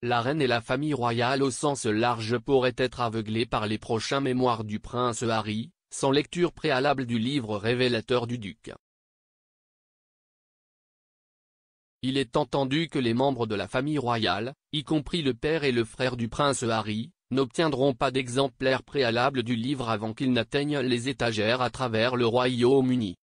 la reine et la famille royale au sens large pourraient être aveuglés par les prochains mémoires du prince Harry, sans lecture préalable du livre révélateur du duc. Il est entendu que les membres de la famille royale, y compris le père et le frère du prince Harry, n'obtiendront pas d'exemplaire préalable du livre avant qu'il n'atteigne les étagères à travers le Royaume-Uni.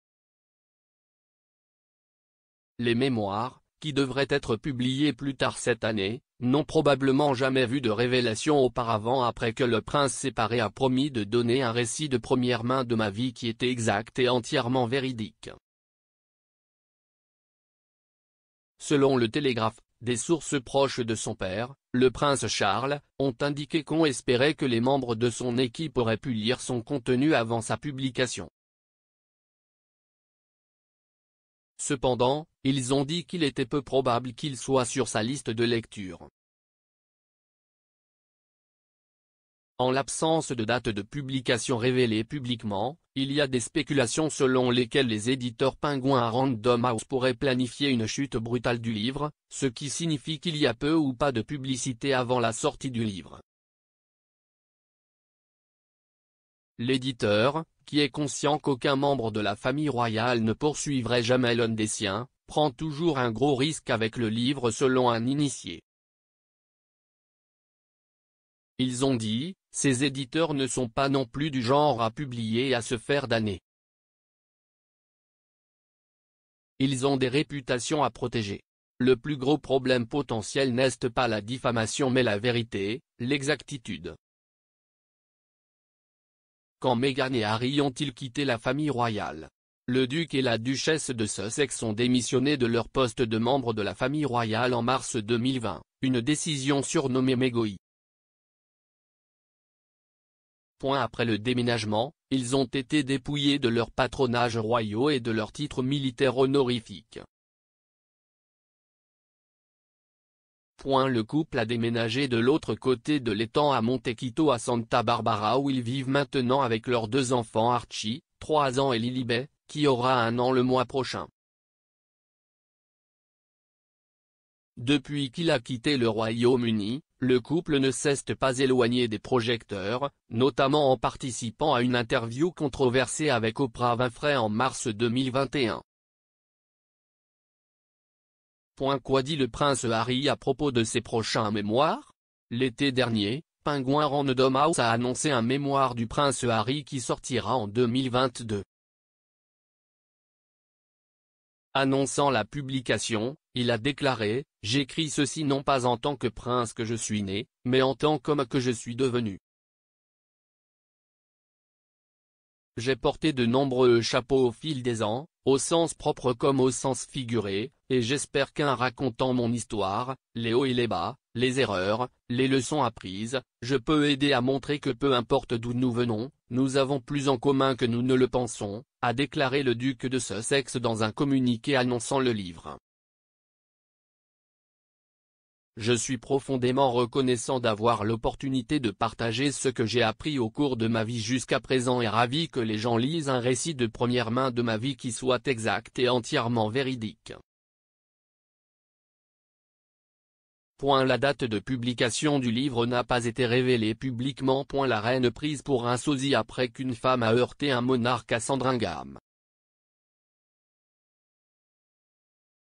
Les mémoires, qui devraient être publiés plus tard cette année, n'ont probablement jamais vu de révélation auparavant après que le prince séparé a promis de donner un récit de première main de ma vie qui était exact et entièrement véridique. Selon le Télégraphe, des sources proches de son père, le prince Charles, ont indiqué qu'on espérait que les membres de son équipe auraient pu lire son contenu avant sa publication. Cependant, ils ont dit qu'il était peu probable qu'il soit sur sa liste de lecture. En l'absence de date de publication révélée publiquement, il y a des spéculations selon lesquelles les éditeurs Penguin à Random House pourraient planifier une chute brutale du livre, ce qui signifie qu'il y a peu ou pas de publicité avant la sortie du livre. L'éditeur, qui est conscient qu'aucun membre de la famille royale ne poursuivrait jamais l'un des siens, prend toujours un gros risque avec le livre selon un initié. Ils ont dit, ces éditeurs ne sont pas non plus du genre à publier et à se faire damner. Ils ont des réputations à protéger. Le plus gros problème potentiel n'est pas la diffamation mais la vérité, l'exactitude. Quand Meghan et Harry ont-ils quitté la famille royale? Le duc et la duchesse de Sussex ont démissionné de leur poste de membre de la famille royale en mars 2020, une décision surnommée Megoi. Après le déménagement, ils ont été dépouillés de leurs patronages royaux et de leurs titres militaires honorifiques. Le couple a déménagé de l'autre côté de l'étang à Montecito à Santa Barbara où ils vivent maintenant avec leurs deux enfants Archie, 3 ans et Lilibet, qui aura 1 an le mois prochain. Depuis qu'il a quitté le Royaume-Uni, le couple ne s'est pas éloigné des projecteurs, notamment en participant à une interview controversée avec Oprah Winfrey en mars 2021. Quoi dit le prince Harry à propos de ses prochains mémoires? L'été dernier, Penguin Random House a annoncé un mémoire du prince Harry qui sortira en 2022. Annonçant la publication, il a déclaré « J'écris ceci non pas en tant que prince que je suis né, mais en tant qu'homme que je suis devenu. J'ai porté de nombreux chapeaux au fil des ans, au sens propre comme au sens figuré, et j'espère qu'en racontant mon histoire, les hauts et les bas, les erreurs, les leçons apprises, je peux aider à montrer que peu importe d'où nous venons, nous avons plus en commun que nous ne le pensons », a déclaré le duc de Sussex dans un communiqué annonçant le livre. Je suis profondément reconnaissant d'avoir l'opportunité de partager ce que j'ai appris au cours de ma vie jusqu'à présent et ravi que les gens lisent un récit de première main de ma vie qui soit exact et entièrement véridique. La date de publication du livre n'a pas été révélée publiquement. La reine prise pour un sosie après qu'une femme a heurté un monarque à Sandringham.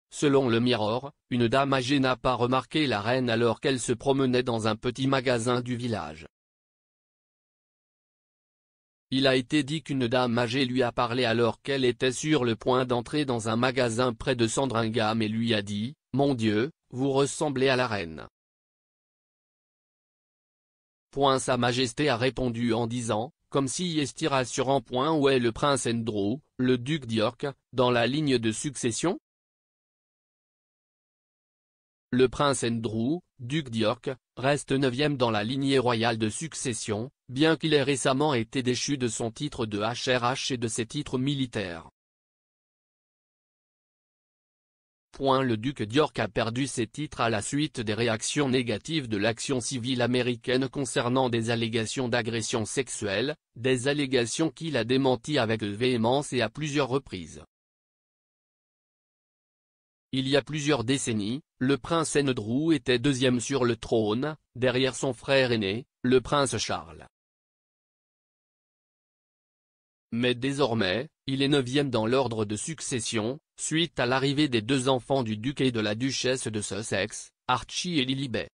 Selon le Mirror, une dame âgée n'a pas remarqué la reine alors qu'elle se promenait dans un petit magasin du village. Il a été dit qu'une dame âgée lui a parlé alors qu'elle était sur le point d'entrer dans un magasin près de Sandringham et lui a dit « Mon Dieu, vous ressemblez à la reine ». Sa Majesté a répondu en disant, comme si est rassurant. Où est le prince Andrew, le duc d'York, dans la ligne de succession? Le prince Andrew, duc d'York, reste 9e dans la lignée royale de succession, bien qu'il ait récemment été déchu de son titre de HRH et de ses titres militaires. Le duc d'York a perdu ses titres à la suite des réactions négatives de l'action civile américaine concernant des allégations d'agression sexuelle, des allégations qu'il a démenties avec véhémence et à plusieurs reprises. il y a plusieurs décennies, le prince Andrew était deuxième sur le trône, derrière son frère aîné, le prince Charles. Mais désormais, il est neuvième dans l'ordre de succession, suite à l'arrivée des deux enfants du duc et de la duchesse de Sussex, Archie et Lilibet.